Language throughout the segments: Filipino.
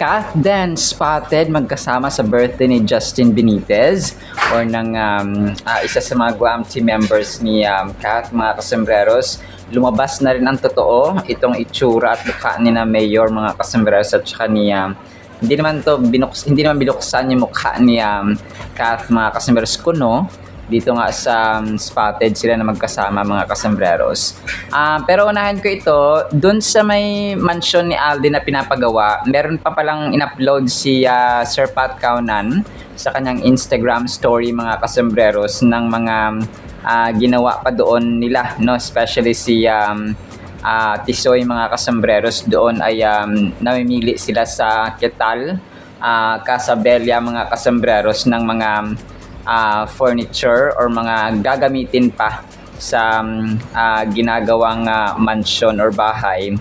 Kath then spotted magkasama sa birthday ni Justin Benitez or ng isa sa mga Guam team members ni Kath, mga kasembreros. Lumabas na rin ang totoo itong itsura at mukha ni na Mayor, mga kasembreros, at saka ni hindi naman binuksan yung mukha ni Kath, mga kasembreros, kuno dito nga sa spotted sila na magkasama, mga kasembreros. Pero unahin ko ito, dun sa may mansion ni Alden na pinapagawa, meron pa palang in-upload si Sir Pat Kaunan sa kanyang Instagram story, mga kasembreros, ng mga ginawa pa doon nila, no? Especially si Tisoy, mga kasembreros, doon ay namimili sila sa Ketal, Casabella, mga kasembreros, ng mga furniture or mga gagamitin pa sa ginagawang mansion or bahay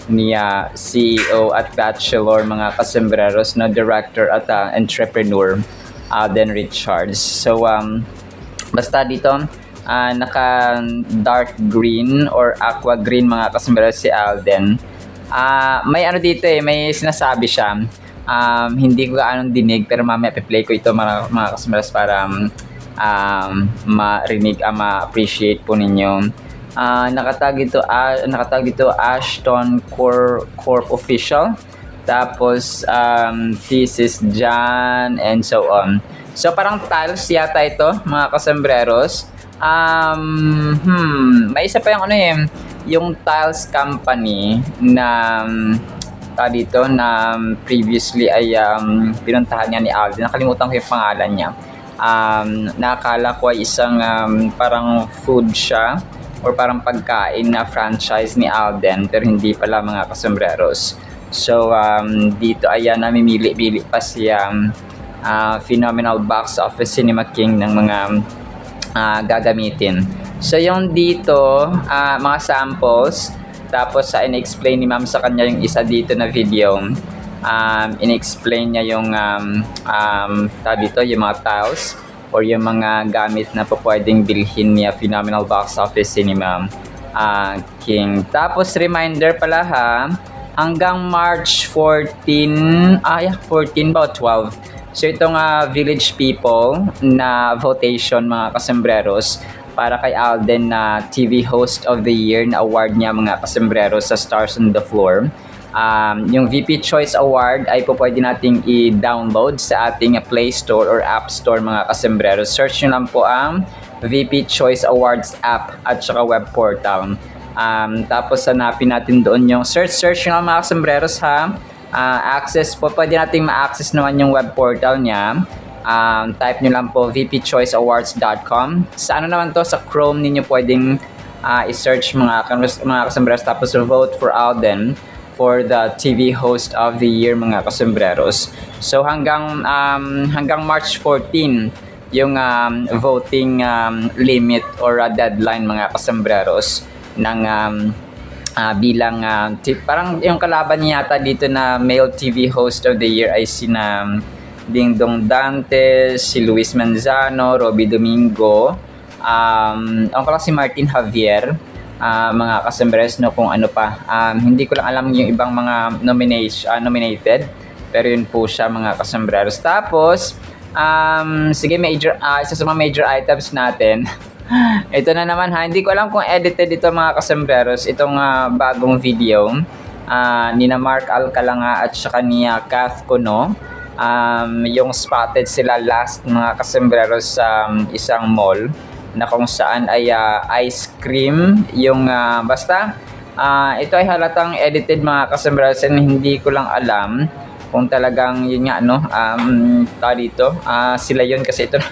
ni CEO at Bachelor, mga kasembreros, na director at entrepreneur Alden Richards. So basta dito naka dark green or aqua green, mga kasembreros, si Alden. May ano dito may sinasabi siya. Hindi ko gaano dinig, pero mamaya i-play ko ito, mga kasembreros, para marinig, ma-appreciate po ninyo. Nakatag ito Ashton Corp Official. Tapos this is John and so on. So parang tiles yata ito, mga kasembreros. May isa pa yung yung tiles company na dito na previously ay pinuntahan niya ni Alden. Nakalimutan ko yung pangalan niya. Nakakala ko ay isang parang food siya or parang pagkain na franchise ni Alden, pero hindi pala, mga kasembreros. So dito ay namimili-bili pa siya Phenomenal Box Office Cinema King ng mga gagamitin. So yung dito mga samples. Tapos in-explain ni ma'am sa kanya yung isa dito na video. In-explain niya yung dito yung mga tiles or yung mga gamit na pwedeng bilhin niya Phenomenal Box Office Cinema King. Tapos reminder pala hanggang March 14 14 ba o 12. So itong Village People na votation, mga kasembreros, para kay Alden na TV Host of the Year na award niya, mga kasembreros, sa Stars on the Floor. Yung VP Choice Award ay pwede nating i-download sa ating Play Store or App Store, mga kasembreros. Search nyo lang po ang VP Choice Awards app at saka web portal. Tapos hanapin natin doon yung search nyo lang, mga kasembreros, access po, pwede nating ma-access naman yung web portal niya. Type nyo lang po vpchoiceawards.com. Sa naman to, sa Chrome ninyo pwedeng i-search, mga kasembreros, tapos vote for Alden for the TV Host of the Year, mga kasembreros. So hanggang March 14 yung voting limit or deadline, mga kasembreros, ng bilang parang yung kalaban niya yata dito na male TV Host of the Year ay sina Dingdong Dantes, si Luis Manzano, Robby Domingo, ang pala si Martin Javier, mga kasembreros, no, kung ano pa. Hindi ko lang alam yung ibang mga nominated, pero yun po siya, mga kasembreros. Tapos, sige, isa sa mga major items natin. Ito na naman hindi ko alam kung edited ito, mga kasembreros, itong bagong video ni na Mark Alcalanga at saka ni Kath Kuno. Yung spotted sila last, mga kasembreros, sa isang mall na kung saan ay ice cream yung basta ito ay halatang edited, mga kasembreros, and hindi ko lang alam kung talagang yun nga dito sila yun, kasi ito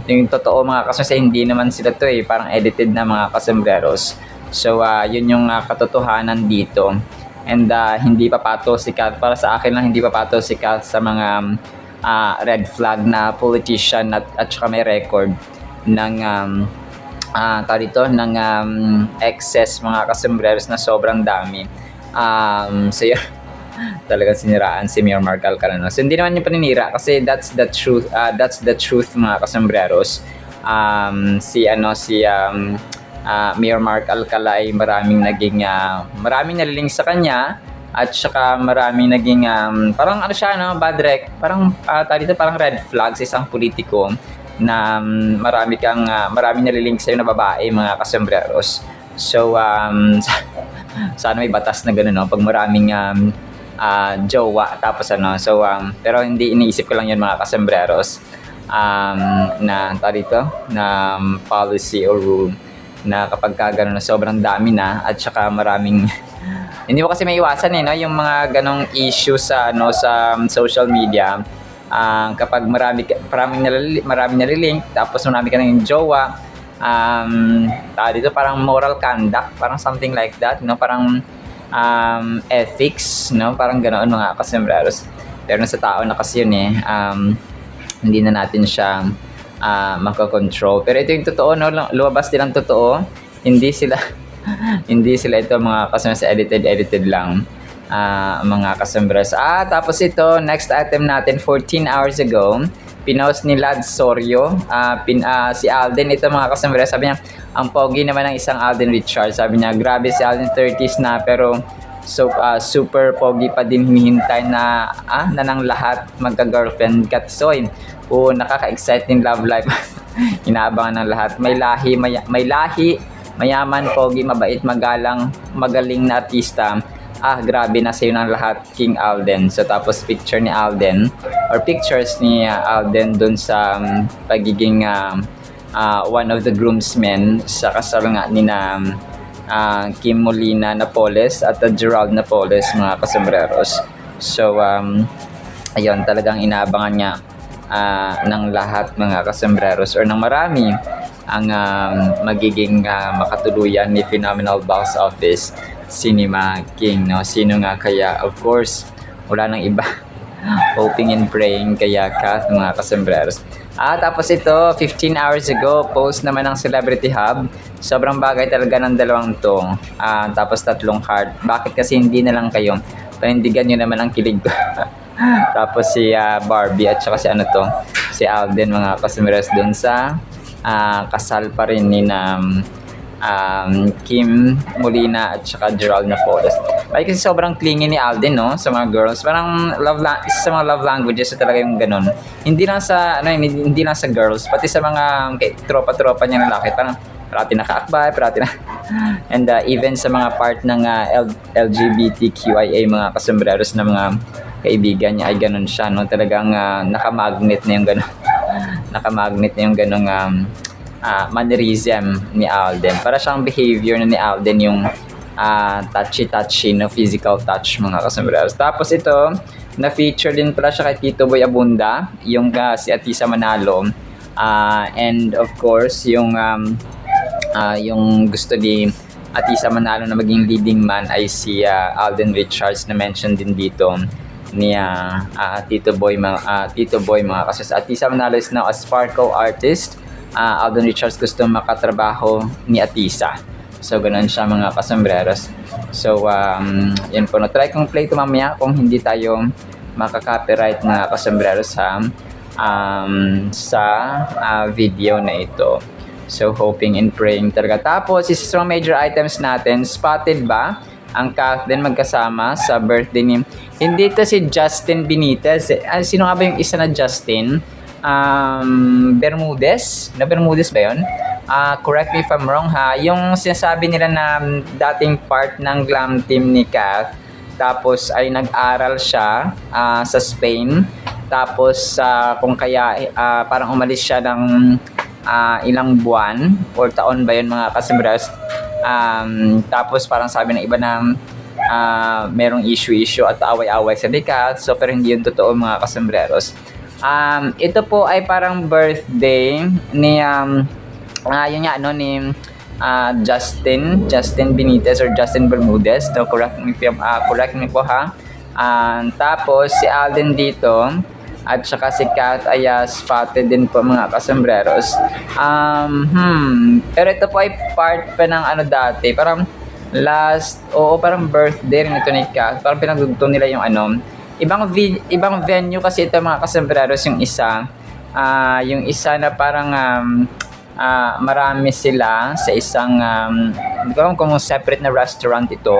yung totoo, mga kasembreros, hindi naman sila to parang edited na, mga kasembreros. So yun yung katotohanan dito. And hindi papato si Kath, para sa akin lang, hindi papato si Kath sa mga red flag na politician at saka may record ng ng excess, mga kasembreros, na sobrang dami. So yun, talagang siniraan si Mayor Mark Alcalá. So hindi naman yung paninira, kasi that's the truth, mga kasembreros. Si Mayor Mark Alcalá ay maraming naliling sa kanya At saka maraming naging parang ano siya no, bad rec, parang tawag dito parang red flag sa isang politiko na maraming nalilink sa'yo na babae, mga kasembreros. So sana may batas na gano'n no, pag maraming jowa tapos ano. So pero hindi, iniisip ko lang 'yun, mga kasembreros, na tawag dito na policy or rule na kapag ka gano'n na sobrang dami na at saka maraming hindi mo kasi maiwasan no, yung mga ganong issue sa ano sa social media. Kapag maraming nalilink tapos marami ka ng jowa, tawag dito parang moral conduct, parang something like that no, parang ethics no, parang ganoon, mga kasembreros. Pero sa tao na kasi yun hindi na natin siya makakontrol. Pero ito yung totoo no, lumabas din ang totoo, hindi sila hindi sila ito, mga kasembreros, edited lang, mga kasembreros. Tapos ito, next item natin, 14 hours ago, pinost ni Lad Sorio, si Alden, ito mga kasembreros, sabi niya, ang pogi naman ng isang Alden Richards, sabi niya, grabe si Alden, 30s na, pero super pogi pa din, hinihintay na ng lahat magka-girlfriend. Katsoy, nakaka-exciting love life. Inaabangan ng lahat, may lahi, mayaman, pogi, mabait, magaling na artista. Grabe na sa'yo ng lahat, King Alden. So tapos pictures ni Alden dun sa pagiging one of the groomsmen sa kasal nga ni na Kim Molina Napoles at Gerald Napoles, mga kasembreros. So ayun, talagang inaabangan niya ng lahat, mga kasembreros, or ng marami ang magiging makatuluyan ni Phenomenal Box Office Cinema King no. Sino nga kaya? Of course, wala nang iba. Hoping and praying kaya Kath, mga kasembreros. Tapos ito, 15 hours ago, post naman ng Celebrity Hub. Sobrang bagay talaga ng dalawang to. Tapos 3 heart. Bakit kasi hindi na lang kayo? Panindigan nyo naman ang kilig ko. Tapos si Barbie at saka si Alden, mga kasembreros, dun sa kasal pa rin ni Kim Molina at saka Gerald Napoles. Ay, kasi sobrang clingy ni Alden no sa mga girls. Parang sa mga love languages talaga yung ganun. Hindi lang sa hindi lang sa girls, pati sa mga tropa-tropa niya lalaki. Parang parati nakaakbay, and even sa mga part ng LGBTQIA, mga kasembreros, na mga kaibigan niya ay ganun siya no. Talagang nakamagnet na yung ganun. Nakamagnet na yung ganung mannerism ni Alden. Para siyang behavior na ni Alden, yung touchy no, physical touch, mga kasembreros. Tapos ito, na-feature din pala siya kay Tito Boy Abunda, yung si Atisa Manalo, and of course yung gusto ni Atisa Manalo na maging leading man ay si Alden Richards, na mention din dito ni Tito Boy, mga kasembreros. Atisa Manalo is now a sparkle artist. Alden Richards gusto makatrabaho ni Atisa. So ganoon siya, mga kasembreros. So yan po, try kong play ito mamaya kung hindi tayo makaka-copyright, mga kasembreros, sa video na ito. So hoping and praying talaga. Tapos isa sa major items natin, spotted ba ang Kath din magkasama sa birthday ni, hindi to si Justin Benitez. Sino nga ba yung isa na Justin? Bermudez ba yun? Correct me if I'm wrong yung sinasabi nila na dating part ng glam team ni Kath, tapos ay nag-aral siya sa Spain, tapos kung kaya parang umalis siya ng ilang buwan or taon ba yun, mga kasembreros. Tapos parang sabi ng iba na merong issue at away-away sa Kath. So pero hindi yun totoo, mga kasembreros. Ito po ay parang birthday ni yun nga ni Justin Benitez or Justin Bermudez. So correct me po tapos si Alden dito at saka si Kath ay spotted din po, mga kasembreros. Pero ito po ay part pa ng dati, parang parang birthday rin ito ni Kath. Parang pinagdugtong nila yung ibang venue kasi ito, mga kasembreros. Yung isa na parang marami sila sa isang hindi ko alam kung separate na restaurant ito,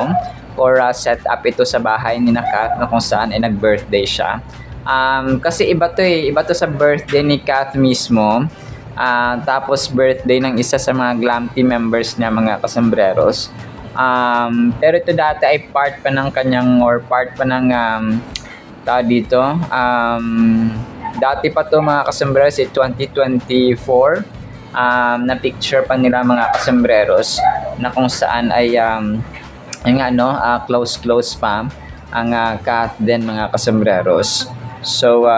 or set up ito sa bahay ni Kath na kung saan ay nag-birthday siya. Kasi iba to sa birthday ni Kath mismo. Tapos birthday ng isa sa mga glam team members niya, mga kasambreros. Pero ito dati ay part pa ng kanyang part pa ng dito. Dati pa to, mga kasambreros, 2024. Na picture pa nila, mga kasambreros, na kung saan ay close pa ang Kath din, mga kasambreros. So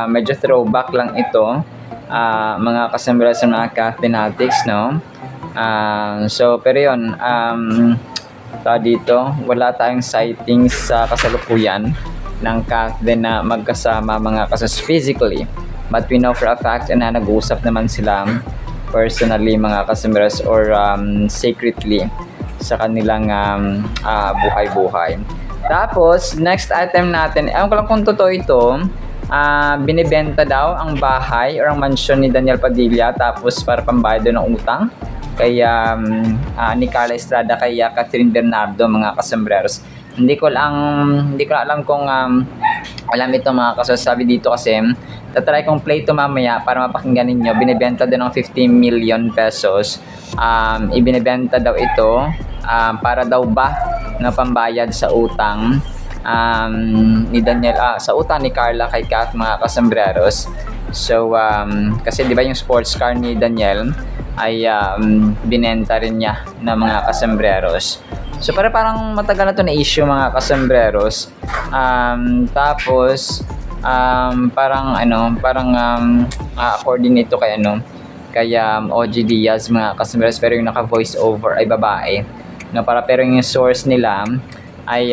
medyo throwback lang ito, mga kasambreros, sa mga Kath Fanatics, no? So pero yun, dito wala tayong sightings sa kasalukuyan ng Kath din na magkasama, mga kasambreros, physically. But we know for a fact na nag-uusap naman sila personally, mga kasambreros, or secretly sa kanilang buhay-buhay. Tapos next item natin, ewan ko lang kung totoo ito, binibenta daw ang bahay or ang mansyon ni Daniel Padilla tapos para pambayad doon ng utang kaya ni Carla Estrada, kaya Catherine Bernardo, mga kasambreros. Hindi ko alam kung alam ito, mga kasasabi dito, kasi tatry kong play ito mamaya para mapakinggan ninyo. Binibenta doon ng 50 million pesos. Ibinibenta daw ito para daw ba na pambayad sa utang ni Daniel, sa utang ni Carla kay Kath, mga kasambreros. So kasi di ba yung sports car ni Daniel ay binenta rin niya ng mga kasambreros. So parang matagal na to na issue, mga kasambreros. Tapos parang according nito kay OG Diaz, mga kasambreros, pero yung naka voice over ay babae, no? Pero yung source nila ay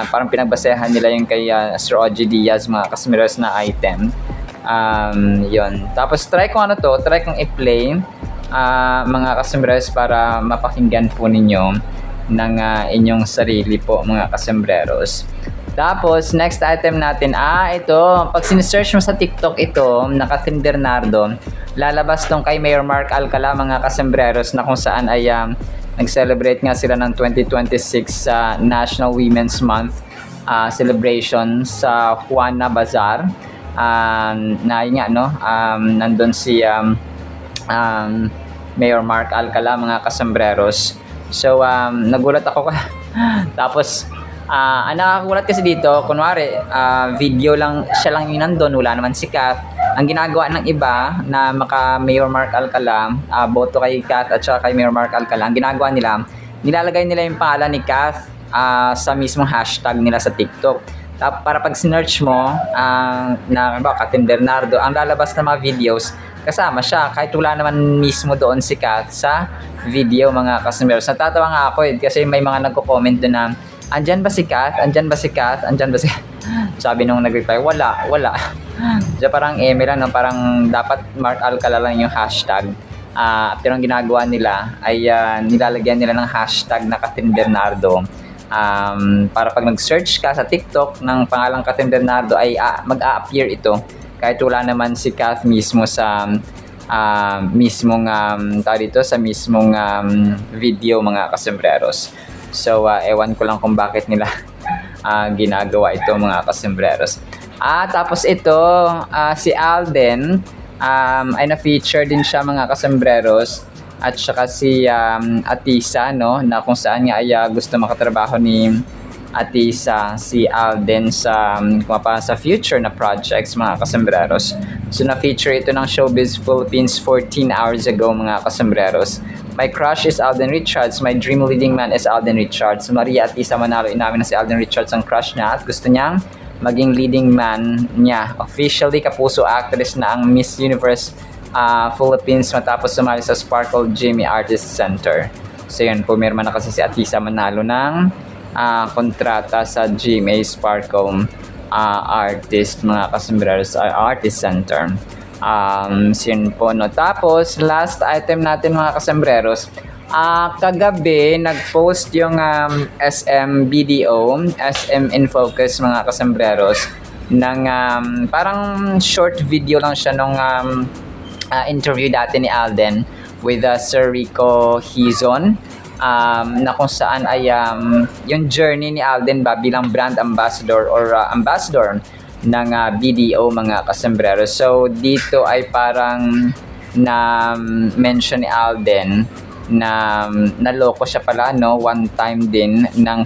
parang pinagbasehan nila yung kay Sir OG Diaz, mga kasambreros, na item. Yun. Tapos try kong i-play, mga kasambreros, para mapakinggan po ninyo ng inyong sarili po, mga kasambreros. Tapos next item natin, ito, pag sinesearch mo sa TikTok ito, na Catherine Bernardo, lalabas tong kay Mayor Mark Alcala, mga kasambreros, na kung saan ay nag-celebrate nga sila ng 2026 National Women's Month celebration sa Juana Bazaar. Na yun nga, nandun si Mayor Mark Alcala, mga kasambreros. So nagulat ako tapos nakakulat kasi dito, kunwari video lang, siya lang yung nandun, wala naman si Kath. Ang ginagawa ng iba na maka Mayor Mark Alcala, boto kay Kath at saka kay Mayor Mark Alcala, ang ginagawa nila, nilalagay nila yung pangalan ni Kath sa mismong hashtag nila sa TikTok. Para pag sinearch mo na Catherine Bernardo, ang lalabas na mga videos, kasama siya, kahit wala naman mismo doon si Kath sa video, mga kasambreros. Natatawa nga ako kasi may mga nagko-comment doon na, andyan ba si Kath? Andyan ba si Kath? Andyan ba si Sabi nung nag-reply, wala. So parang lang, parang dapat Mark Alcala lang yung hashtag. Pero ang ginagawa nila ay nilalagyan nila ng hashtag na Catherine Bernardo. Para pag nag-search ka sa TikTok ng pangalang Catherine Bernardo ay mag-a-appear ito kahit wala naman si Kath mismo sa mismong sa mismong video, mga kasambreros. So ewan ko lang kung bakit nila ginagawa ito, mga kasambreros. Tapos ito, si Alden ay na-feature din siya, mga kasambreros, at saka si Atisa, no, na kung saan nga ay gusto makatrabaho ni Atisa si Alden sa future na projects, mga kasambreros. So na-feature ito ng Showbiz Philippines 14 hours ago, mga kasambreros. My crush is Alden Richards. My dream leading man is Alden Richards. Maria Atisa Manalo, inamin na si Alden Richards ang crush niya at gusto niyang maging leading man niya. Officially kapuso actress na ang Miss Universe Philippines matapos sumali sa Sparkle Jimmy Artist Center. So yun, pumirma na kasi si Atisa Manalo ng kontrata sa GMA Sparkle Artist, mga kasambreros, Artist Center. So yun po, no. Tapos last item natin, mga kasambreros, kagabi nag-post yung SM BDO, SM In Focus, mga kasambreros, ng parang short video lang siya nung interview dati ni Alden with Sir Rico Hizon. na kung saan ay yung journey ni Alden ba bilang brand ambassador or ambassador ng BDO mga kasombrero. So dito ay parang na mention ni Alden na naloko siya pala no one time din ng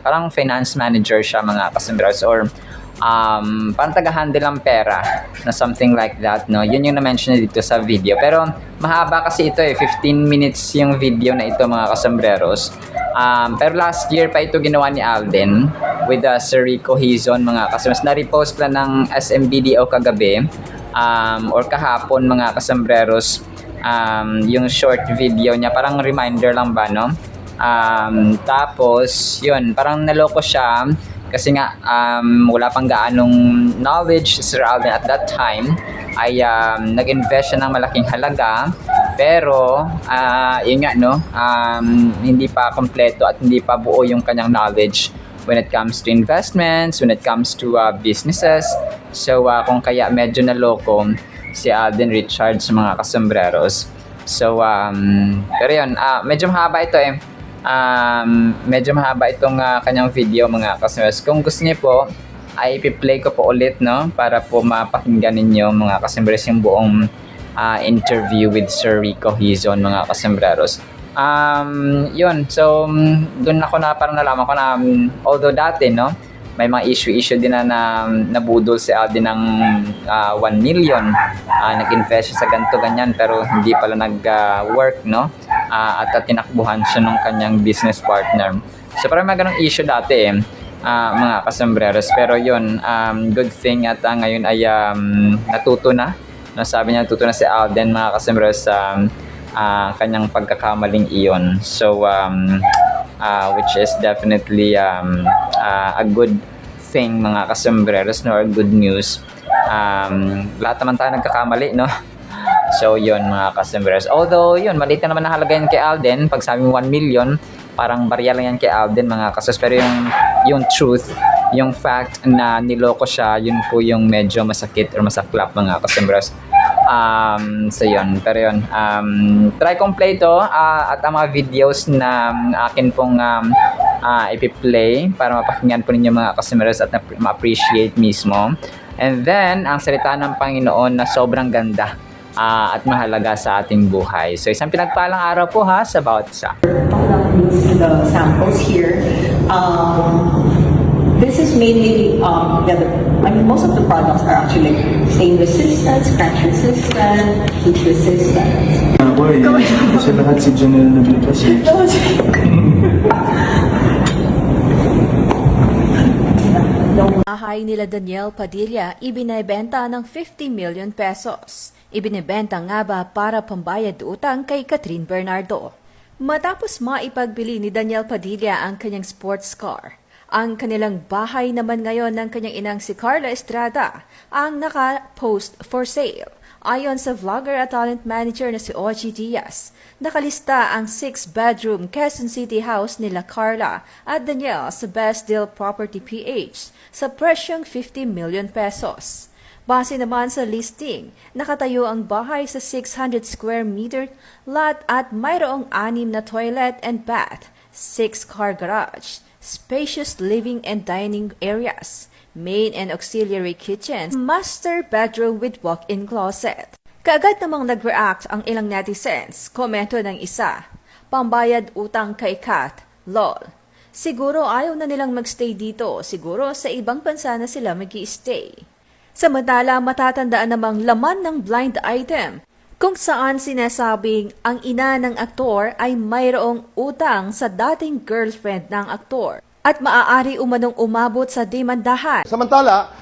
parang finance manager siya mga kasombrero or parang taga-handle ng pera na something like that no. Yun yung na-mention dito sa video, pero mahaba kasi ito 15 minutes yung video na ito mga kasombreros. Pero last year pa ito ginawa ni Alden with Sir Rico Hizon mga kasombreros. Na-repost lang ng SMBDO kagabi or kahapon mga kasombreros. Yung short video niya, parang reminder lang ba no. Tapos yun, parang naloko siya kasi nga wala pang gaanong knowledge si Sir Alden at that time ay nag-invest siya ng malaking halaga, pero yun nga no, hindi pa kompleto at hindi pa buo yung kanyang knowledge when it comes to investments, when it comes to businesses. So kung kaya medyo naloko si Alden Richards mga kasombreros. So pero yun, medyo mahaba ito medyo mahaba itong kanyang video mga kasombreros. Kung gusto niyo po ay ipi-play ko po ulit no para po mapakinggan ninyo mga kasombreros yung buong interview with Sir Rico Hizon mga kasombreros. Yun, so doon ako na parang nalaman ko na although dati no may mga issue din na nabudol si Alden ng 1 million. Nag-invest siya sa ganito ganyan pero hindi pala nag-work no. At tinakbuhan siya ng kanyang business partner. So parang may ganong issue dati mga kasombreros. Pero yun, good thing at ngayon ay natuto na. No, sabi niya natuto na si Alden mga kasombreros sa kanyang pagkakamaling iyon. So which is definitely a good thing mga kasombreros no, or good news. Lahat naman tayo nagkakamali no. So yun mga kasombreros, although yun maliit na naman nahalaga yan kay Alden. Pag sabi mo 1 million parang barya lang yan kay Alden mga kasombreros, pero yung truth, yung fact na niloko siya, yun po yung medyo masakit or masaklap mga kasombreros. So yun, pero yun, try kong play to at ang mga videos na akin pong ipi-play para mapakinggan po ninyo mga kasombreros at ma-appreciate mismo. And then ang salita ng Panginoon na sobrang ganda at mahalaga sa ating buhay. So isang pinagpalang araw po ha sa bawat isa. The samples here. This is mainly, most of the products are actually stain resistant, scratch resistant, heat resistant. Boy, kasi lahat si Janelle naglabas eh. Bahay nila Daniel Padilla ibinebenta ng 50 million pesos. Ibinebenta nga ba para pambayad utang kay Catherine Bernardo? Matapos maipagbili ni Daniel Padilla ang kanyang sports car, ang kanilang bahay naman ngayon ng kanyang inang si Carla Estrada ang naka-post for sale. Ayon sa vlogger at talent manager na si Ogie Diaz, nakalista ang 6-bedroom Quezon City house nila Carla at Daniel sa Best Deal Property PH sa presyong 50 million pesos. Base naman sa listing, nakatayo ang bahay sa 600 square meter lot at mayroong 6 na toilet and bath, 6-car garage, spacious living and dining areas, main and auxiliary kitchens, master bedroom with walk-in closet. Kaagad namang nag-react ang ilang netizens. Komento ng isa, pambayad utang kay Kat, lol. Siguro ayaw na nilang magstay dito, siguro sa ibang bansa na sila mag-i-stay. Samantala, matatandaan namang laman ng blind item kung saan sinasabing ang ina ng aktor ay mayroong utang sa dating girlfriend ng aktor at maaari umanong umabot sa demandahan. Samantala,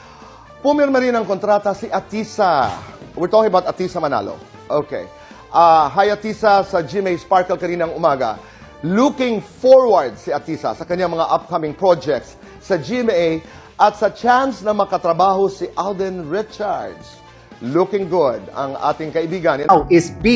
pumirma rin ang kontrata si Atisa. We're talking about Atisa Manalo. Okay. Hi Atisa sa GMA Sparkle kaninang umaga. Looking forward si Atisa sa kanyang mga upcoming projects sa GMA at sa chance na makatrabaho si Alden Richards. Looking good ang ating kaibigan. Now is B.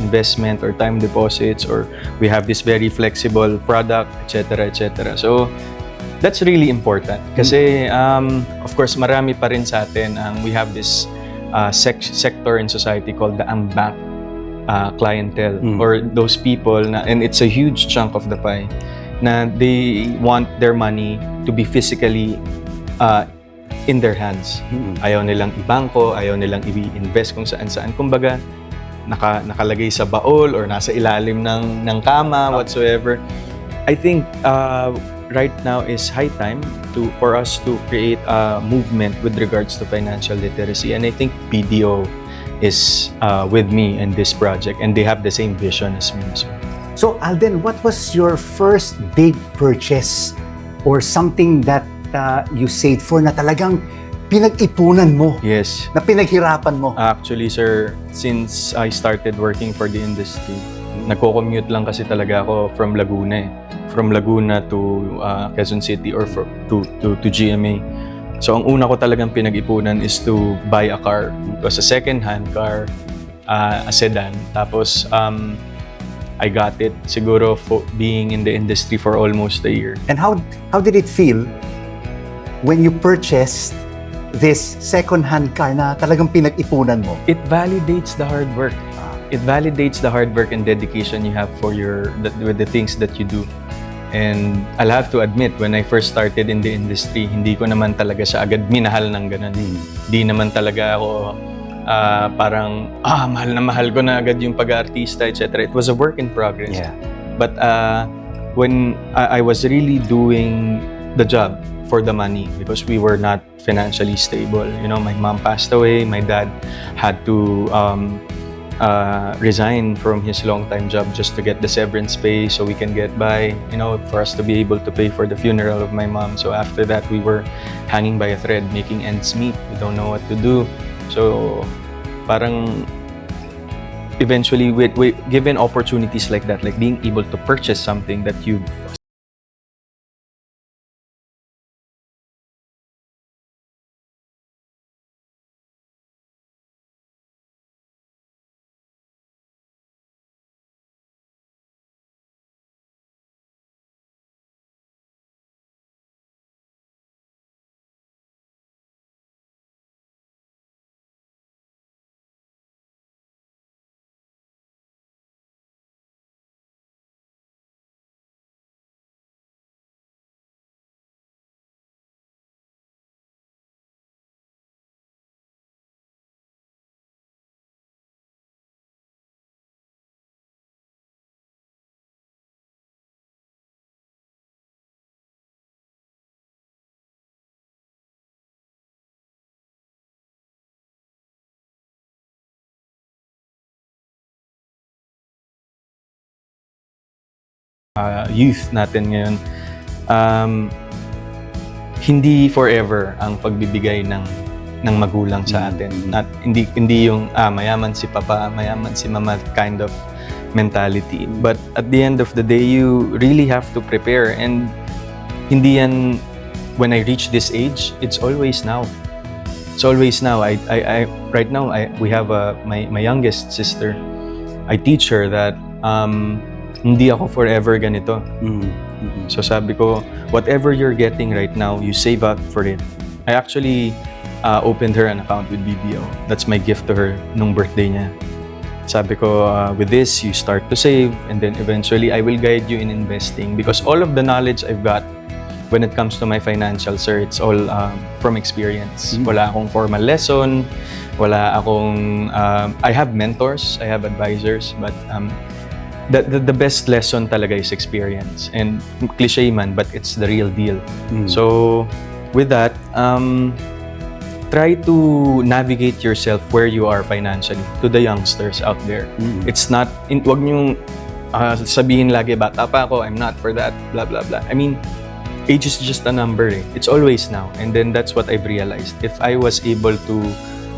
investment or time deposits, or we have this very flexible product, etc., etc. So that's really important kasi of course marami pa rin sa atin we have this sector in society called the unbanked clientele, or those people na, and it's a huge chunk of the pie, na they want their money to be physically in their hands. Ayaw nilang ibangko, ayaw nilang i-invest kung saan-saan. Kumbaga, nakalagay sa baol or nasa ilalim ng kama, whatsoever. I think right now is high time for us to create a movement with regards to financial literacy, and I think PDO is with me in this project, and they have the same vision as me. So Alden, what was your first big purchase or something that you saved for na talagang pinag-ipunan mo, Yes. na pinaghirapan mo? Actually, sir, since I started working for the industry, nagko-commute lang kasi talaga ako from Laguna eh. From Laguna to Quezon City or to GMA. So, ang una ko talagang pinag-ipunan is to buy a car. It was a second-hand car, a sedan. Tapos, I got it siguro being in the industry for almost a year. And how did it feel when you purchased this second-hand car na talagang pinag-ipunan mo? It validates the hard work. It validates the hard work and dedication you have for with the things that you do. And I'll have to admit, when I first started in the industry, hindi ko naman talaga siya agad minahal ng ganun. Hindi naman talaga ako parang, mahal na mahal ko na agad yung pag-artista, etc. It was a work in progress. Yeah. But when I was really doing the job for the money, because we were not financially stable. You know, my mom passed away, my dad had to resign from his long-time job just to get the severance pay so we can get by, you know, for us to be able to pay for the funeral of my mom. So after that, we were hanging by a thread, making ends meet. We don't know what to do. So parang eventually, given opportunities like that, like being able to purchase something that you've youth natin ngayon, hindi forever ang pagbibigay ng magulang sa atin. Not, hindi yung mayaman si papa, mayaman si mama kind of mentality. But at the end of the day, you really have to prepare, and hindi yan when I reach this age, it's always now. It's always now. I right now we have my youngest sister. I teach her that hindi ako forever ganito. So sabi ko, whatever you're getting right now, you save up for it. I actually opened her an account with BDO. That's my gift to her nung birthday niya. Sabi ko, with this, you start to save, and then eventually, I will guide you in investing, because all of the knowledge I've got when it comes to my financials, sir, it's all from experience. Wala akong formal lesson, wala akong, I have mentors, I have advisors, but the best lesson talaga is experience. And cliche man, but it's the real deal. So, with that, try to navigate yourself where you are financially to the youngsters out there. It's not, wag niyong sabihin lagi, bata pa ako, I'm not for that, blah, blah, blah. I mean, age is just a number. It's always now. And then that's what I've realized. If I was able to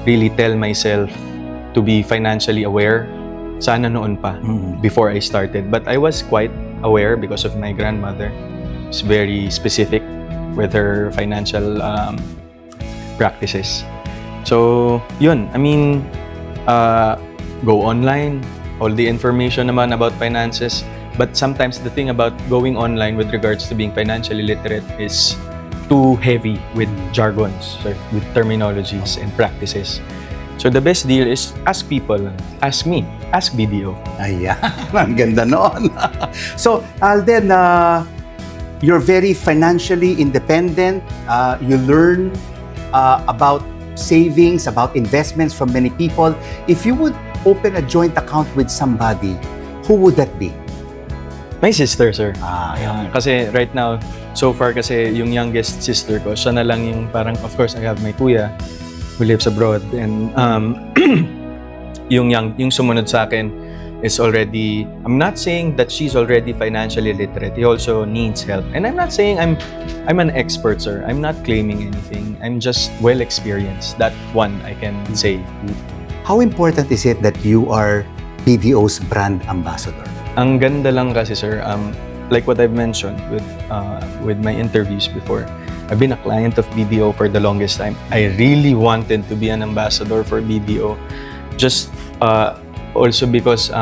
really tell myself to be financially aware, sana noon pa, before I started. But I was quite aware because of my grandmother. She's very specific with her financial practices. So, yun. I mean, go online, all the information naman about finances. But sometimes the thing about going online with regards to being financially literate is too heavy with jargons, or with terminologies and practices. So the best deal is ask people, ask me, ask BDO. Ayan, ang ganda noon. So, Alden, you're very financially independent. You learn about savings, about investments from many people. If you would open a joint account with somebody, who would that be? My sister, sir. Ayan. Kasi right now, so far kasi yung youngest sister ko, siya na lang yung parang, of course, I have my kuya who lives abroad. And yung sumunod sa akin is already, I'm not saying that she's already financially literate. He also needs help. And I'm not saying I'm an expert, sir. I'm not claiming anything. I'm just well experienced. That one I can say. How important is it that you are BDO's brand ambassador? Ang ganda lang kasi, sir, like what I've mentioned with my interviews before, I've been a client of BDO for the longest time. I really wanted to be an ambassador for BDO, just also because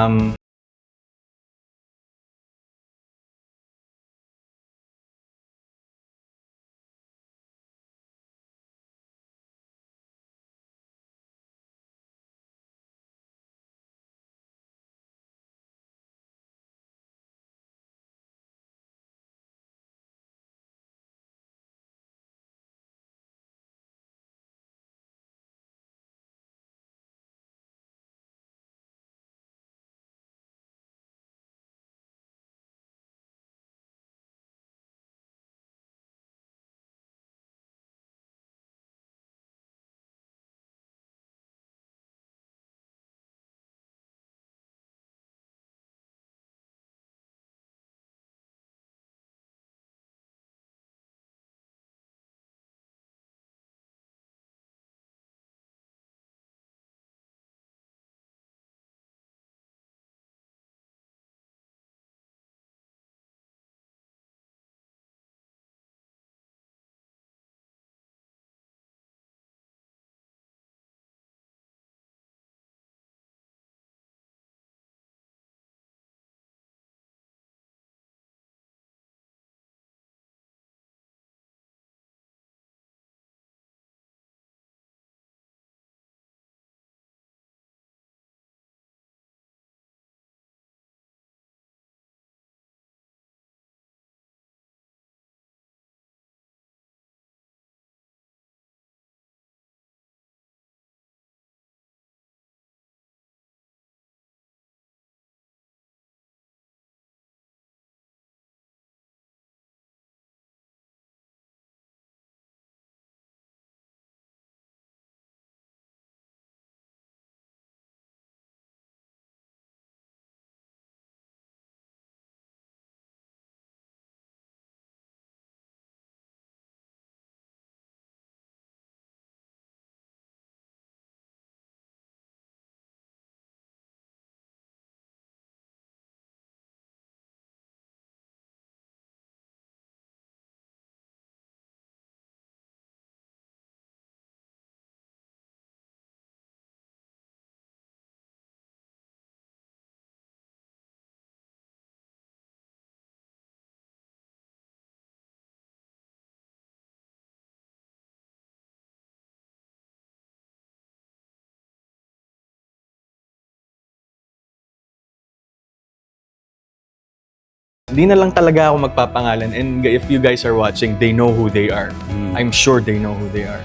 di na lang talaga ako magpapangalan, and if you guys are watching, they know who they are. I'm sure they know who they are.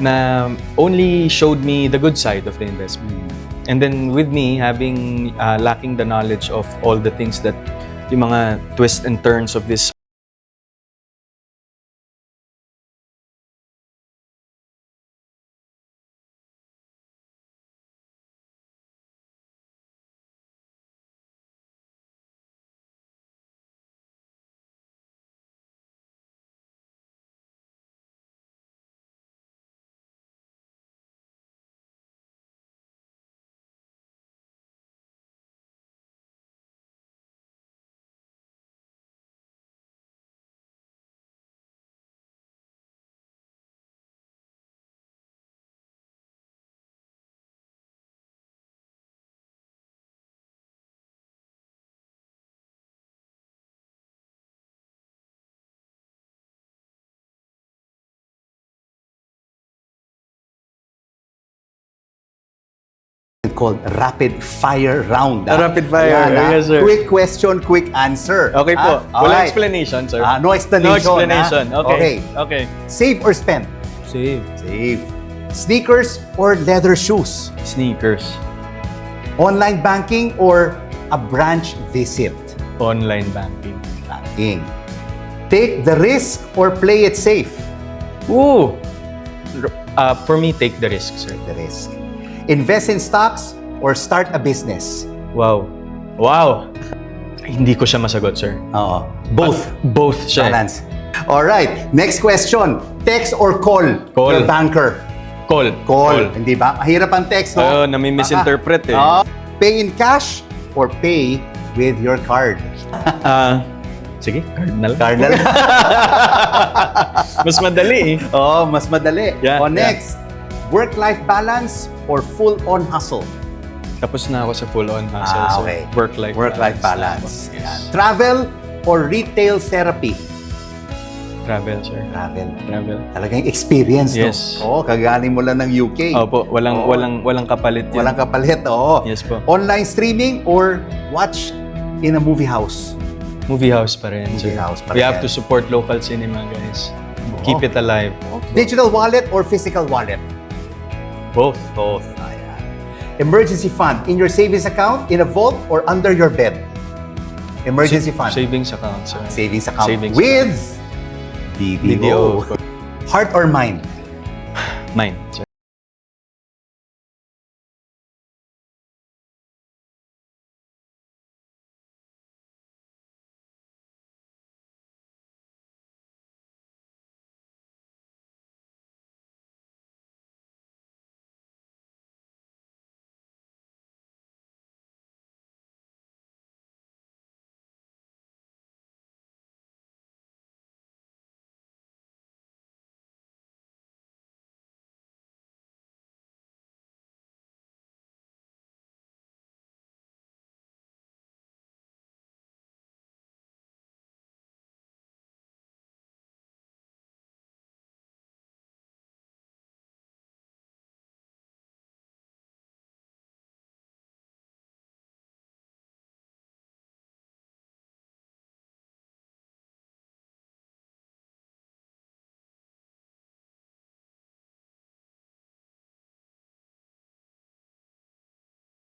Na only showed me the good side of the investment. And then with me having lacking the knowledge of all the things that yung mga twists and turns of this called rapid fire round. Rapid fire. Yes, sir. Quick question, quick answer. Okay po. Walang Alright. explanation, sir. No explanation. No explanation. Okay. Okay. Save or spend? Save. Save. Sneakers or leather shoes? Sneakers. Online banking or a branch visit? Online banking. Banking. Take the risk or play it safe? Ooh! For me, take the risk, sir. The risk. Invest in stocks or start a business? Wow. Wow! Hindi ko siya masagot, sir. Oo. Both. Both siya. Balance. Alright. Next question. Text or call? Call. Your banker? Call. Call. Hindi ba? Mahirap ang text, no? Oo, nami-misinterpret eh. Pay in cash or pay with your card? Sige, card na lang. Card na lang. Mas madali eh. Oh, mas madali. Yeah, Next. Work-life balance or full-on hustle? Tapos na ako sa full-on hustle. Okay. So work-life balance. Yes. Yan. Travel or retail therapy? Travel, sir. Travel. Talagang experience, Yes. no? Oo, kagaling mo lang ng UK. Opo, walang kapalit yun. Walang kapalit, oo. Yes po. Online streaming or watch in a movie house? Movie house pa rin, Movie sir. house pa We rin. have to support local cinema, guys. Keep it alive. Digital wallet or physical wallet? Both. Ayan. Emergency fund in your savings account, in a vault, or under your bed? Emergency fund. Savings account, sir. Savings account. Savings With BDO. BDO. Heart or mind? Mine, sir.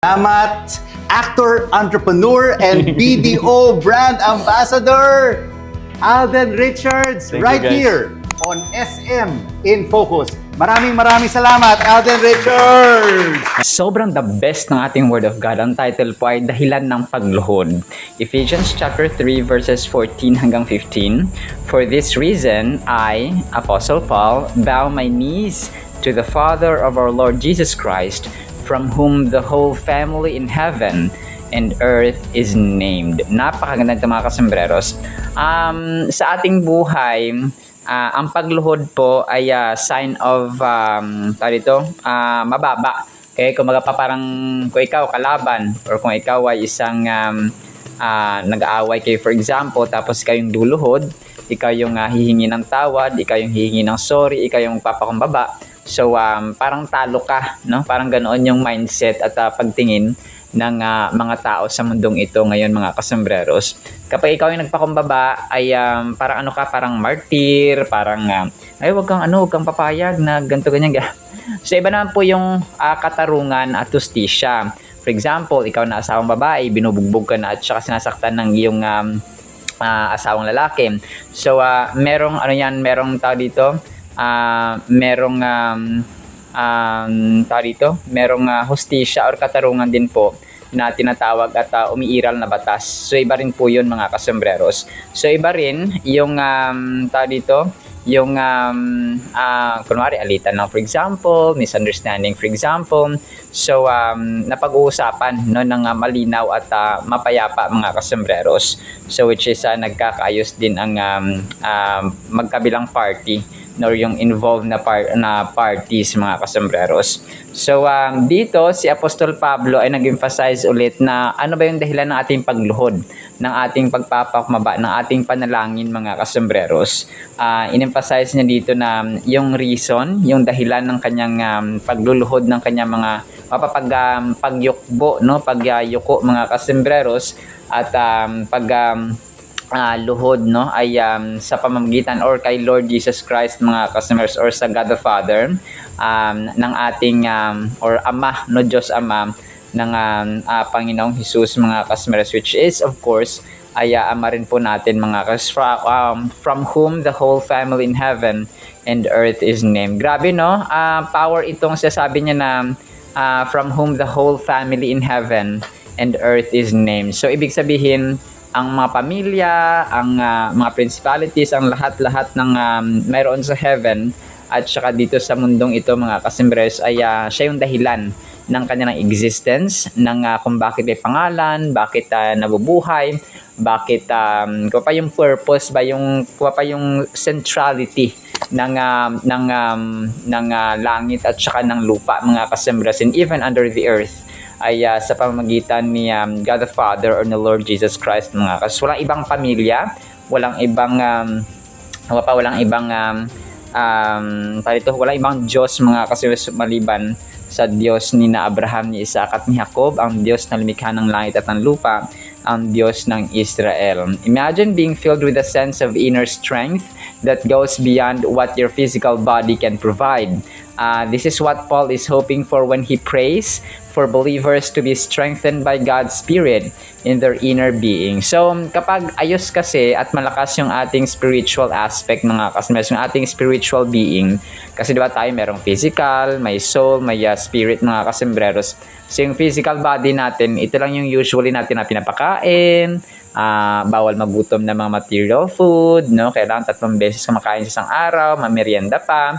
Salamat, actor, entrepreneur, and BDO brand ambassador, Alden Richards, Thank you, right guys. here on SM in Focus. Maraming salamat, Alden Richards! Sobrang the best ng ating Word of God. Ang title po ay Dahilan ng Pagluhod. Ephesians chapter 3 verses 14 hanggang 15. For this reason, I, Apostle Paul, bow my knees to the Father of our Lord Jesus Christ, from whom the whole family in heaven and earth is named. Napakaganda ito mga kasambreros. Sa ating buhay, ang pagluhod po ay sign of mababa. Okay, kung parang kung ikaw kalaban or kung ikaw ay isang nag-aaway kayo for example, tapos ikaw yung luluhod, ikaw yung hihingi ng tawad, ikaw yung hihingi ng sorry, ikaw yung papakumbaba. So parang talo ka, no? Parang ganoon yung mindset at pagtingin ng mga tao sa mundong ito ngayon mga kasambreros. Kapag ikaw yung nagpakumbaba ay parang parang martyr, parang ay wag kang papayag na ganito ganyan. So iba naman po yung katarungan at justisya. For example, ikaw na asawang babae, binubugbog ka na at saka sinasaktan ng iyong asawang lalaki. So merong merong tao dito, merong hustisya or katarungan din po na tinatawag at umiiral na batas. So iba rin po 'yun mga kasambreros. So iba rin yung yung kunwari alitan lang for example, misunderstanding for example. So napag-uusapan no ng malinaw at mapayapa mga kasambreros. So which is nagkakaayos din ang magkabilang party or yung involved na parties, mga kasembreros. So dito si Apostol Pablo ay nag-emphasize ulit na ano ba yung dahilan ng ating pagluhod, ng ating pagpapakmaba, ng ating panalangin, mga kasembreros. In-emphasize niya dito na yung reason, yung dahilan ng kanyang pagluluhod ng kanyang mga pagyukbo, no, pagyuko, mga kasembreros, at luhod, no, ay sa pamamagitan or kay Lord Jesus Christ, mga customers, or sa God the Father, ng ating or Ama, no, Diyos Ama ng Panginoong Jesus, mga customers, which is of course ay Ama rin po natin, mga from whom the whole family in heaven and earth is named. Grabe, no? Power itong sasabi niya na from whom the whole family in heaven and earth is named. So ibig sabihin, ang mga pamilya, ang mga principalities, ang lahat-lahat ng mayroon sa heaven at saka dito sa mundong ito, mga kasembres, ay siya yung dahilan ng kanyang existence, ng kung bakit may pangalan, bakit nabubuhay, bakit kung pa yung purpose ba, yung kung pa yung centrality ng langit at saka ng lupa, mga kasembres, and even under the earth ay sa pamamagitan ni God the Father or the Lord Jesus Christ, mga kas. Walang ibang pamilya, walang ibang walang ibang Diyos, mga kasembres, maliban sa Diyos ni Abraham, ni Isaac at ni Jacob, ang Diyos na lumikha ng langit at ng lupa, ang Diyos ng Israel. Imagine being filled with a sense of inner strength that goes beyond what your physical body can provide. This is what Paul is hoping for when he prays for believers to be strengthened by God's Spirit in their inner being. So, kapag ayos kasi at malakas yung ating spiritual aspect, mga kasmas, yung ating spiritual being, kasi diba tayo merong physical, may soul, may spirit, mga kasembreros. So, yung physical body natin, ito lang yung usually natin na pinapakain, bawal magutom ng mga material food, no? Kailangan 3 beses kumakain sa isang araw, mamerienda pa.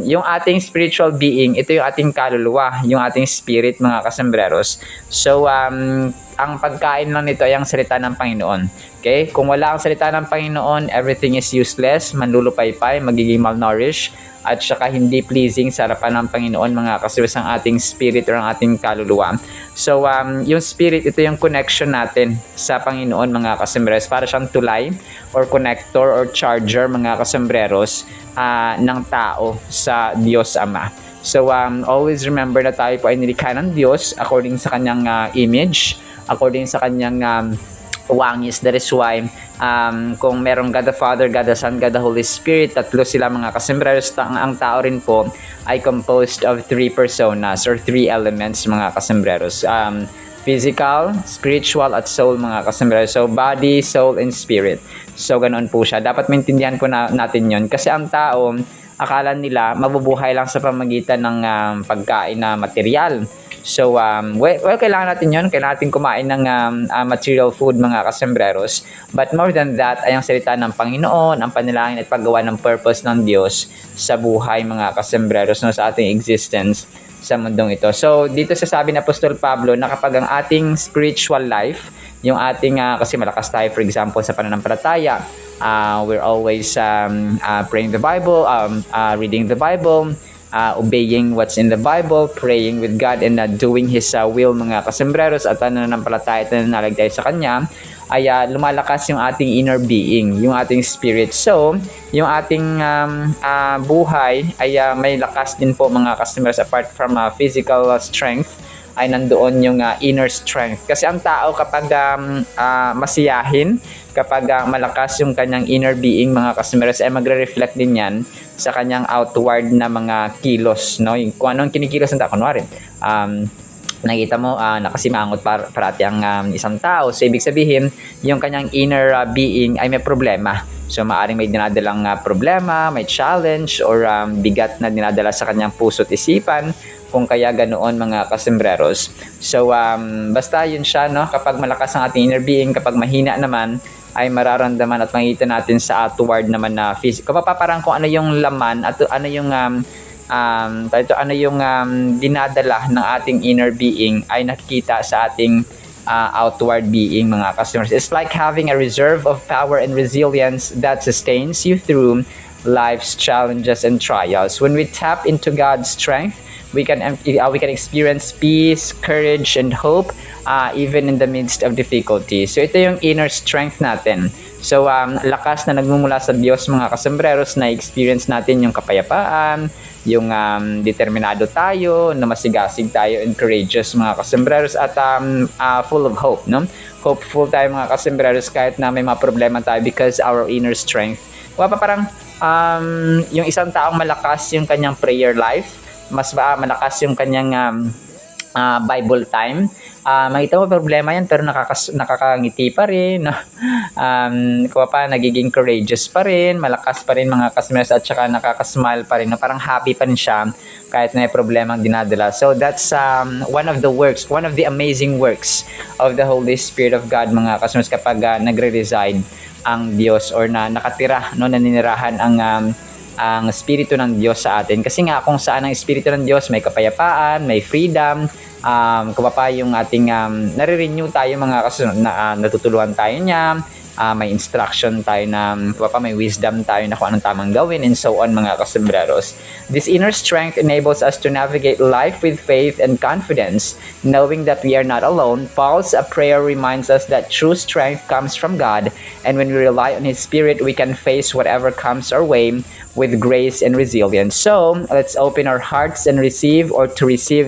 Yung ating spiritual being, ito yung ating kaluluwa, yung ating spirit, mga kasembreros. So, ang pagkain lang nito ay ang salita ng Panginoon. Okay? Kung wala ang salita ng Panginoon, everything is useless, manlulupaypay, magiging malnourished, at saka hindi pleasing sa harapan ng Panginoon, mga kasembreros, ang ating spirit or ang ating kaluluwa. So, yung spirit, ito yung connection natin sa Panginoon, mga kasembreros. Para siyang tulay or connector or charger, mga kasembreros, ng tao sa Diyos Ama. So, always remember na tayo po ay nilikha ng Diyos according sa kanyang image, according sa kanyang wangis. That is why kung merong God the Father, God the Son, God the Holy Spirit, tatlo sila, mga kasembreros, ang tao rin po ay composed of 3 personas or 3 elements, mga kasembreros. Physical, spiritual, at soul, mga kasembreros. So, body, soul, and spirit. So, ganoon po siya. Dapat maintindihan po natin yon, kasi ang tao, akala nila mabubuhay lang sa pamagitan ng pagkain na material. So, kailangan natin yun. Kailangan natin kumain ng material food, mga kasembreros. But more than that, ay ang salita ng Panginoon, ang panalangin at paggawa ng purpose ng Diyos sa buhay, mga kasembreros, no, sa ating existence sa mundong ito. So, dito sasabi ni Apostol Pablo na kapag ang ating spiritual life, yung ating, kasi malakas tayo, for example, sa pananampalataya, we're always praying the Bible, reading the Bible, obeying what's in the Bible, praying with God, and doing His will, mga kasembreros, at nananampalataya at nananalig tayo sa Kanya, ay lumalakas yung ating inner being, yung ating spirit. So, yung ating buhay ay may lakas din po, mga kasembreros, apart from physical strength, ay nandoon yung inner strength. Kasi ang tao kapag masiyahin, kapag malakas yung kanyang inner being, mga kasembreros, ay magre-reflect din yan sa kanyang outward na mga kilos, no? Yung, kung anong kinikilos ng tao, kunwari, nakita mo, nakasimangot parati ang isang tao. So, ibig sabihin, yung kanyang inner being ay may problema. So, maaaring may dinadalang problema, may challenge, or bigat na dinadala sa kanyang puso't isipan, kung kaya ganoon, mga kasembreros. So, basta yun siya, no? Kapag malakas ang ating inner being, kapag mahina naman, ay mararamdaman at makikita natin sa outward naman na physical. Parang kung ano yung laman at ano yung dinadala ng ating inner being ay nakikita sa ating outward being, mga customers. It's like having a reserve of power and resilience that sustains you through life's challenges and trials. When we tap into God's strength, we can experience peace, courage, and hope even in the midst of difficulty. So ito yung inner strength natin. So lakas na nagmumula sa Diyos, mga kasembreros, na experience natin yung kapayapaan, yung determinado tayo, na masigasig tayo and courageous, mga kasembreros, at full of hope, no? Hopeful tayo, mga kasembreros, kahit na may mga problema tayo, because our inner strength. Parang yung isang taong malakas yung kanyang prayer life, mas malakas yung kanyang Bible time, makita mo problema yan pero nakakangiti pa rin, no? Nagiging courageous pa rin, malakas pa rin, mga kasembreros, at saka nakakasmile pa rin, no? Parang happy pa rin siya kahit may problemang dinadala. So that's one of the amazing works of the Holy Spirit of God, mga kasembreros, kapag nagre-reside ang Diyos, or na nakatira, no, naninirahan ang Espiritu ng Diyos sa atin. Kasi nga, kung saan ang Espiritu ng Diyos, may kapayapaan, may freedom, yung ating nare-renew tayo, mga kasunod, natutulungan tayo niya, may instruction tayo na may wisdom tayo na kung anong tamang gawin, and so on, mga kasembreros. This inner strength enables us to navigate life with faith and confidence, knowing that we are not alone. Paul's prayer reminds us that true strength comes from God, and when we rely on His Spirit, we can face whatever comes our way with grace and resilience. So let's open our hearts and receive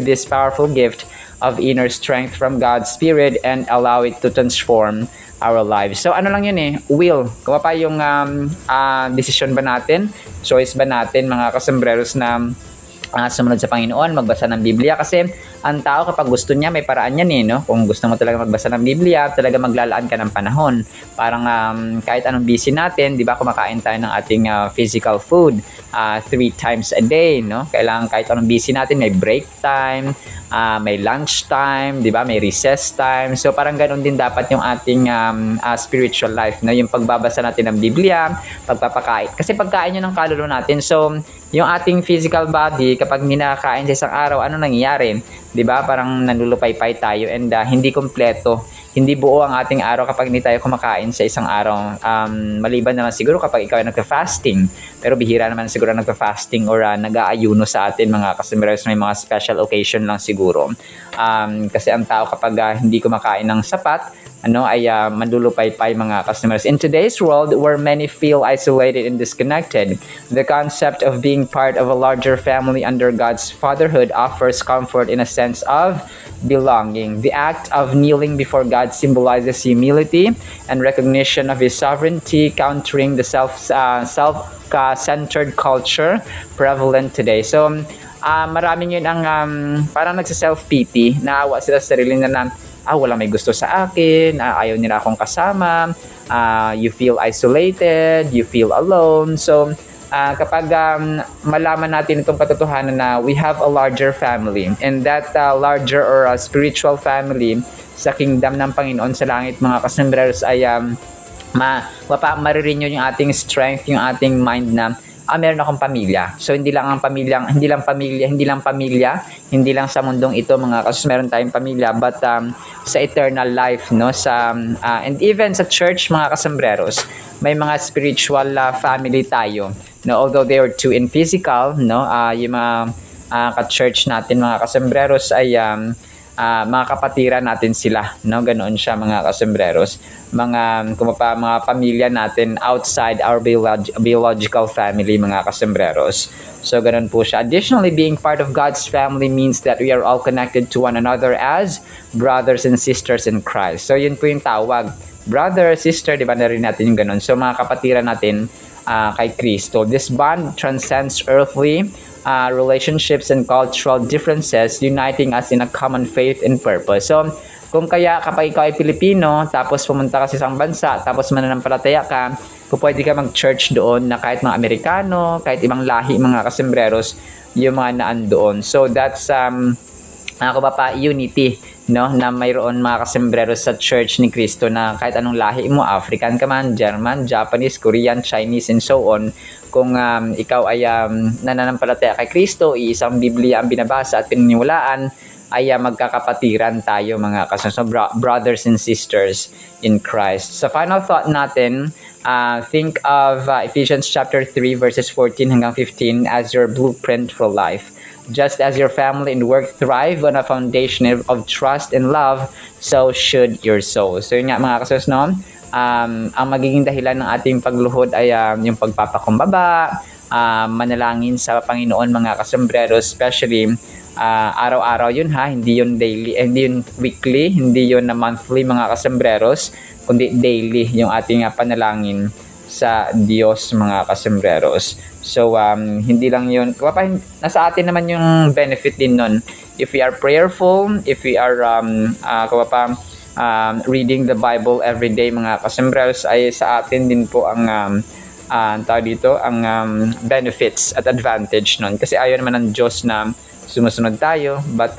this powerful gift of inner strength from God's Spirit and allow it to transform our lives. So ano lang yun will. Yung decision ba natin, choice ba natin, mga kasembreros, na sumunod sa Panginoon, magbasa ng Biblia. Kasi ang tao, kapag gusto niya, may paraan yan no? Kung gusto mo talaga magbasa ng Biblia, talaga maglalaan ka ng panahon. Parang kahit anong busy natin, di ba, kumakain tayo ng ating physical food 3 times a day, no? Kailangan, kahit anong busy natin, may break time, may lunch time, di ba, may recess time. So parang ganun din dapat yung ating spiritual life, no? Yung pagbabasa natin ng Biblia, pagpapakain. Kasi pagkain yun ng kaluluwa natin. So yung ating physical body, kapag minakain sa isang araw, ano nangyayari? 'Di ba? Parang nanlulupaypay tayo, and hindi kompleto. Hindi buo ang ating araw kapag hindi tayo kumakain sa isang araw. Maliban na lang siguro kapag ikaw ay nagfa-fasting. Pero bihira naman siguro nagfa-fasting or nag-aayuno sa atin, mga kasembreros, may mga special occasion lang siguro. Kasi ang tao, kapag hindi kumakain ng sapat, ay manlulupaypay, mga customers. In today's world, where many feel isolated and disconnected, the concept of being part of a larger family under God's fatherhood offers comfort in a sense of belonging. The act of kneeling before God symbolizes humility and recognition of His sovereignty, countering the self-centered culture prevalent today. So, maraming yun ang parang nagsa-self-pity, naawa sila sa sarili na wala may gusto sa akin, ayaw nila akong kasama, you feel isolated, you feel alone. So, kapag malaman natin itong katotohanan na we have a larger family, and that larger or spiritual family sa kingdom ng Panginoon sa langit, mga kasembreros, ay marirenew yung ating strength, yung ating mind na meron akong pamilya. So hindi lang pamilya, hindi lang sa mundong ito, mga kasus, meron tayong pamilya, but sa eternal life, no, and even sa church, mga kasembreros, may mga spiritual family tayo, no, although they are too in physical, no, yung mga ka-church natin, mga kasembreros, ay mga kapatiran natin sila, no, ganoon siya, mga kasembreros, mga pamilya natin outside our biological family, mga kasembreros. So ganoon po siya. Additionally, being part of God's family means that we are all connected to one another as brothers and sisters in Christ. So yun po yung tawag, brother, sister, di ba, na rin natin yung ganoon. So mga kapatiran natin kay Kristo. This bond transcends earthly relationships and cultural differences, uniting us in a common faith and purpose. So, kung kaya kapag ikaw ay Pilipino, tapos pumunta ka sa isang bansa, tapos mananampalataya ka, pwede ka mag-church doon na kahit mga Amerikano, kahit ibang lahi, mga kasembreros, yung mga naan doon. So, that's unity, no, na mayroon, mga kasembreros, sa Church ni Kristo, na kahit anong lahi mo, African ka man, German, Japanese, Korean, Chinese, and so on, kung ikaw ay nananampalataya kay Kristo, isang Biblia ang binabasa at pininiwalaan, ay magkakapatiran tayo, mga kasembreros, brothers and sisters in Christ. Sa final thought natin, Think of Ephesians chapter 3 verses 14 hanggang 15 as your blueprint for life. Just as your family and work thrive on a foundation of trust and love, so should your soul. So yun nga mga kasos, no? Ang magiging dahilan ng ating pagluhod ay yung pagpapakumbaba, manalangin sa Panginoon mga kasombrero, especially araw-araw yun ha, hindi yun daily, hindi yun weekly, hindi yun na monthly mga kasombreros, kundi daily yung ating panalangin sa Diyos mga kasombreros. So hindi lang yun, nasa atin naman yung benefit din nun. If we are prayerful, if we are reading the Bible every day mga kasombreros, ay sa atin din po ang benefits at advantage nun. Kasi ayaw naman ng Diyos na sumusunod tayo, but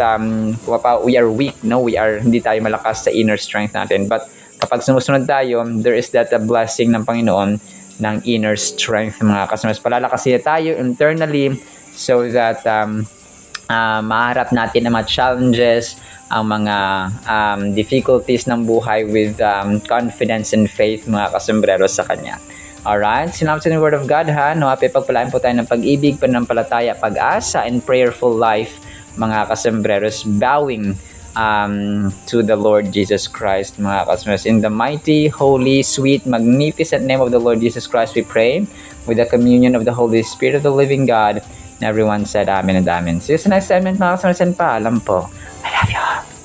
we are weak, no? Hindi tayo malakas sa inner strength natin. But kapag sumusunod tayo, there is that blessing ng Panginoon ng inner strength mga kasombreros. Palalakasin tayo internally so that maharap natin ang mga challenges, ang mga difficulties ng buhay with confidence and faith mga kasombrero sa Kanya. Alright, sinabi sa Word of God ha, pagpalain po tayo ng pag-ibig, pananampalataya, pag-asa, and prayerful life mga kasombreros, bowing to the Lord Jesus Christ mga kasombreros. In the mighty, holy, sweet, magnificent name of the Lord Jesus Christ we pray, with the communion of the Holy Spirit of the living God. And everyone said amen and amen. See you sa next segment mga kasombreros, and paalam po. I love you all.